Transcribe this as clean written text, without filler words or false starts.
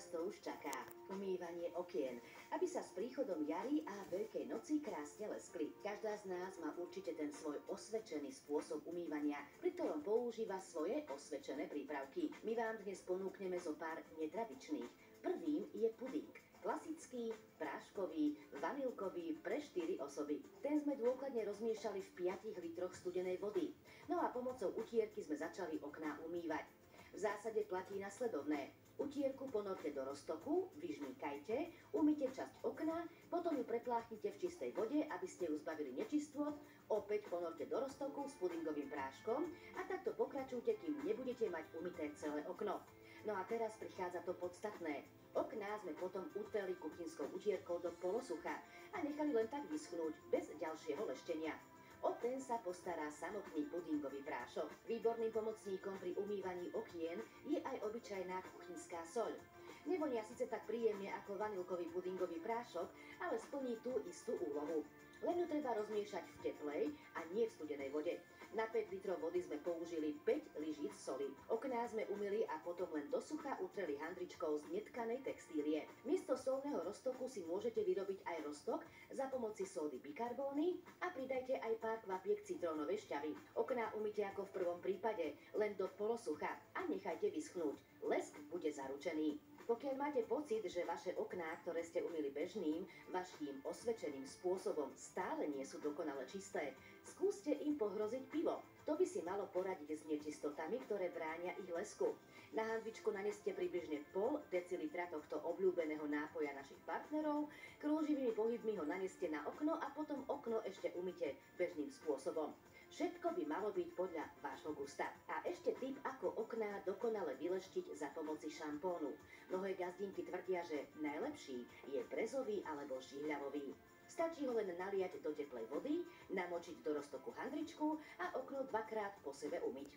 nás to už čaká. Umývanie okien. Aby sa s príchodom jary a Veľkej noci krásne leskli. Každá z nás má určite ten svoj osvedčený spôsob umývania, pri ktorom používa svoje osvedčené prípravky. My vám dnes ponúkneme zo pár netradičných. Prvým je puding. Klasický, práškový, vanilkový pre 4 osoby. Ten sme dôkladne rozmiešali v 5 litroch studenej vody. No a pomocou utierky sme začali okná umývať. V zásade platí nasledovné. Utierku ponorte do roztoku, vyžmýkajte, umyte časť okna, potom ju prepláchnite v čistej vode, aby ste ju zbavili nečistôt, opäť ponorte do roztoku s pudingovým práškom a takto pokračujte, kým nebudete mať umyté celé okno. No a teraz prichádza to podstatné. Okná sme potom utreli kuchynskou utierkou do polosucha a nechali len tak vyschnúť, bez ďalšieho leštenia. O ten sa postará samotný pudingový prášok. Výborným pomocníkom pri umývaní okien je aj obyčajná kuchynská soľ. Nevonia síce tak príjemne ako vanilkový pudingový prášok, ale splní tú istú úlohu. Len ju treba rozmiešať v teplej a nie v studenej vode. Na 5 litrov vody sme použili 5 lyžíc soli. Okná sme umyli a potom len do sucha utreli handričkou z netkanej textílie. Miesto solného roztoku si môžete vyrobiť aj roztok za pomoci sódy bikarbóny a pridajte aj pár kvapiek citrónovej šťavy. Okná umyte ako v prvom prípade, len do polosucha a nechajte vyschnúť. Lesk bude zaručený. Pokiaľ máte pocit, že vaše okná, ktoré ste umyli bežným, vaším osvedčeným spôsobom stále nie sú dokonale čisté, skúste im pohroziť pivo. To by si malo poradiť s nečistotami, ktoré bránia ich lesku. Na handvičku naneste približne pol decilitra tohto obľúbeného nápoja našich partnerov, krúživými pohybmi ho naneste na okno a potom okno ešte umyte bežným spôsobom. Všetko by malo byť podľa vášho gusta. A ešte tip, ako okná dokonale vyleštiť za pomoci šampónu. Mnohé gazdinky tvrdia, že najlepší je brezový alebo žihľavový. Stačí ho len naliať do teplej vody, namočiť do roztoku handričku a okno 2-krát po sebe umyť.